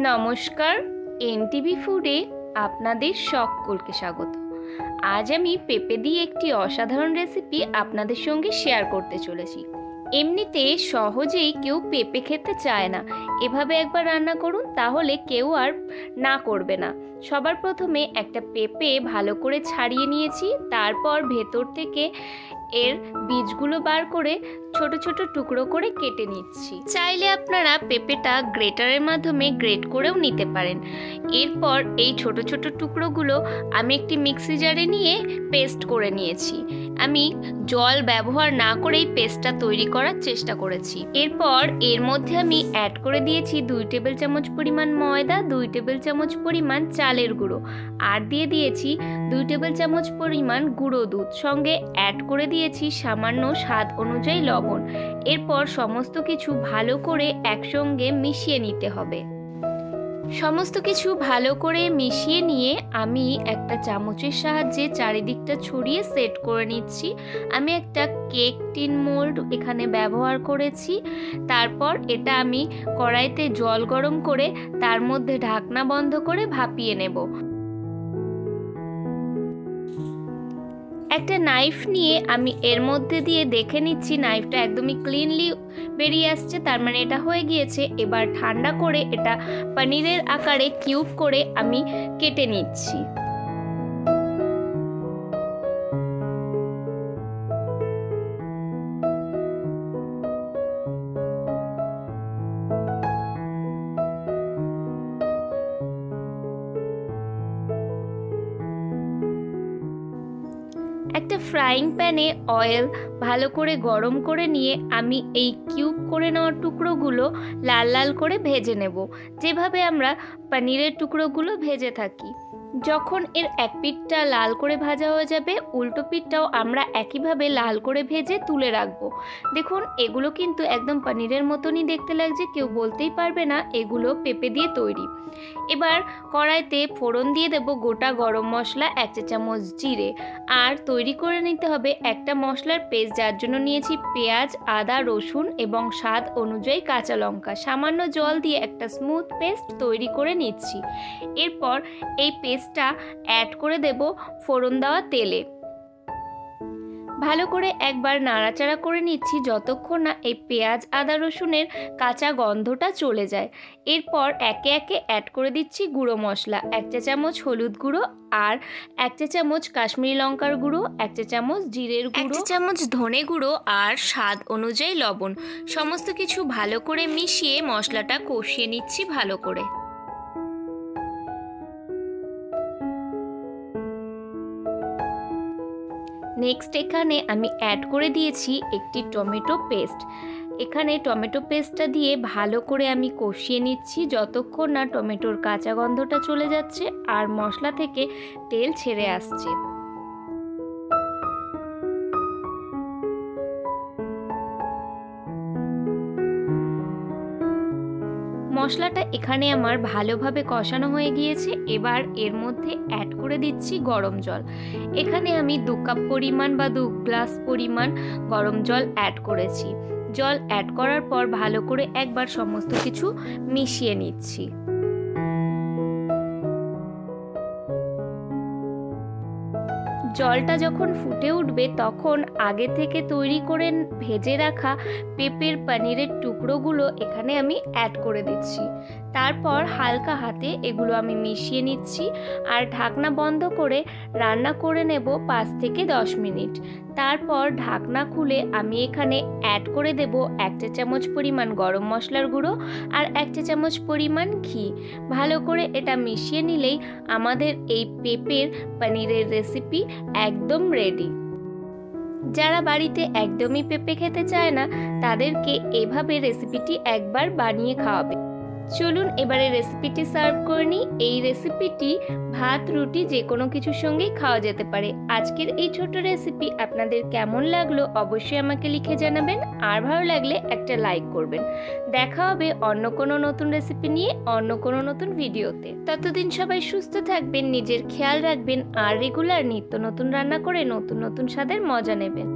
নমস্কার, এনটিভি ফুডে আপনাদের সকলকে স্বাগত। আজ আমি পেঁপে দিয়ে একটি অসাধারণ রেসিপি আপনাদের সঙ্গে শেয়ার করতে চলেছি। এমনিতে সহজেই কেউ পেঁপে খেতে চায় না, এভাবে একবার রান্না করুন, তাহলে কেউ আর না করবে না। সবার প্রথমে একটা পেঁপে ভালো করে ছাড়িয়ে নিয়েছি, তারপর ভেতর থেকে এর বীজগুলো বার করে ছোট ছোট টুকরো করে কেটে নিচ্ছি। চাইলে আপনারা পেঁপেটা গ্রেটারের মাধ্যমে গ্রেট করেও নিতে পারেন। এরপর এই ছোট ছোট টুকরোগুলো আমি একটি মিক্সি জারে নিয়ে পেস্ট করে নিয়েছি। আমি জল ব্যবহার না করেই পেস্টটা তৈরি করার চেষ্টা করেছি। এরপর এর মধ্যে আমি অ্যাড করে দিয়েছি 2 টেবিল চামচ পরিমাণ ময়দা, 2 টেবিল চামচ পরিমাণ চালের গুঁড়ো, আর দিয়ে দিয়েছি 2 টেবিল চামচ পরিমাণ গুঁড়ো দুধ, সঙ্গে অ্যাড করে দিয়েছি সামান্য স্বাদ অনুযায়ী লবণ। এরপর সমস্ত কিছু ভালো করে একসঙ্গে মিশিয়ে নিতে হবে। সমস্ত কিছু ভালো করে মিশিয়ে নিয়ে আমি একটা চামচের সাহায্যে চারিদিকটা ছড়িয়ে সেট করে নিচ্ছি। আমি একটা কেক টিন মোল্ড এখানে ব্যবহার করেছি। তারপর এটা আমি কড়াইতে জল গরম করে তার মধ্যে ঢাকনা বন্ধ করে ভাপিয়ে নেব। একটা নাইফ নিয়ে আমি এর মধ্যে দিয়ে দেখে নিচ্ছি নাইফটা একদমই ক্লিনলি বেরিয়ে আসছে, তার মানে এটা হয়ে গিয়েছে। এবার ঠান্ডা করে এটা পনিরের আকারে কিউব করে আমি কেটে নিচ্ছি। একটা ফ্রাইং প্যানে অয়েল ভালো করে গরম করে নিয়ে আমি এই কিউব করে নেওয়া টুকরোগুলো লাল লাল করে ভেজে নেব, যেভাবে আমরা পনিরের টুকরোগুলো ভেজে থাকি। যখন এর এক পিঠটা লাল করে ভাজা হয়ে যাবে, উল্টো পিঠটাও আমরা একইভাবে লাল করে ভেজে তুলে রাখবো। দেখুন, এগুলো কিন্তু একদম পনিরের মতনই দেখতে লাগছে, কেউ বলতেই পারবে না এগুলো পেঁপে দিয়ে তৈরি। এবার কড়াইতে ফোড়ন দিয়ে দেব গোটা গরম মশলা, 1 চা চামচ জিরে, আর তৈরি করে নিতে হবে একটা মশলার পেস্ট, যার জন্য নিয়েছি পেঁয়াজ, আদা, রসুন এবং স্বাদ অনুযায়ী কাঁচা লঙ্কা। সামান্য জল দিয়ে একটা স্মুথ পেস্ট তৈরি করে নিচ্ছি। এরপর এই পেস্টটা অ্যাড করে দেব ফোড়ন দেওয়া তেলে। ভালো করে একবার নাড়াচাড়া করে নিচ্ছি যতক্ষণ না এই পেঁয়াজ, আদা, রসুনের কাঁচা গন্ধটা চলে যায়। এরপর একে একে অ্যাড করে দিচ্ছি গুঁড়ো মশলা, 1 চা চামচ হলুদ গুঁড়ো, আর 1 চা চামচ কাশ্মীরি লঙ্কার গুঁড়ো, 1 চা চামচ জিরের গুঁড়ো, 1 চা চামচ ধনে গুঁড়ো, আর স্বাদ অনুযায়ী লবণ। সমস্ত কিছু ভালো করে মিশিয়ে মশলাটা কষিয়ে নিচ্ছি ভালো করে। নেক্সট এখানে আমি অ্যাড করে দিয়েছি একটি টমেটো পেস্ট। এখানে টমেটো পেস্টটা দিয়ে ভালো করে আমি কষিয়ে নিচ্ছি যতক্ষণ না টমেটোর কাঁচা গন্ধটা চলে যাচ্ছে আর মশলা থেকে তেল ছেড়ে আসছে। মশলাটা এখানে আমার ভালোভাবে কষানো হয়ে গিয়েছে। এবার এর মধ্যে অ্যাড করে দিচ্ছি গরম জল। এখানে আমি 2 কাপ পরিমাণ বা 2 গ্লাস পরিমাণ গরম জল অ্যাড করেছি। জল অ্যাড করার পর ভালো করে একবার সমস্ত কিছু মিশিয়ে নিচ্ছি। জলটা যখন ফুটে উঠবে তখন আগে থেকে তৈরি করে ভেজে রাখা পেঁপের পনিরের টুকরোগুলো এখানে আমি অ্যাড করে দিচ্ছি। তারপর হালকা হাতে এগুলো আমি মিশিয়ে নিচ্ছি আর ঢাকনা বন্ধ করে রান্না করে নেব 5 থেকে 10 মিনিট। তারপর ঢাকনা খুলে আমি এখানে অ্যাড করে দেব 1 চা চামচ পরিমাণ গরম মশলার গুঁড়ো আর 1 চা চামচ পরিমাণ ঘি। ভালো করে এটা মিশিয়ে নিলেই আমাদের এই পেঁপের পনিরের রেসিপি একদম রেডি। যারা বাড়িতে একদমই পেঁপে খেতে চায় না, তাদেরকে এভাবে রেসিপিটি একবার বানিয়ে খাওয়াবে। চলুন এবারে রেসিপিটি সার্ভ করে নিই। এই রেসিপিটি ভাত, রুটি যে কোনো কিছুর সঙ্গেই খাওয়া যেতে পারে। আজকের এই ছোট রেসিপি আপনাদের কেমন লাগলো অবশ্যই আমাকে লিখে জানাবেন, আর ভালো লাগলে একটা লাইক করবেন। দেখা হবে অন্য কোনো নতুন রেসিপি নিয়ে অন্য কোনো নতুন ভিডিওতে। ততদিন সবাই সুস্থ থাকবেন, নিজের খেয়াল রাখবেন, আর রেগুলার নিত্য নতুন রান্না করে নতুন নতুন স্বাদের মজা নেবেন।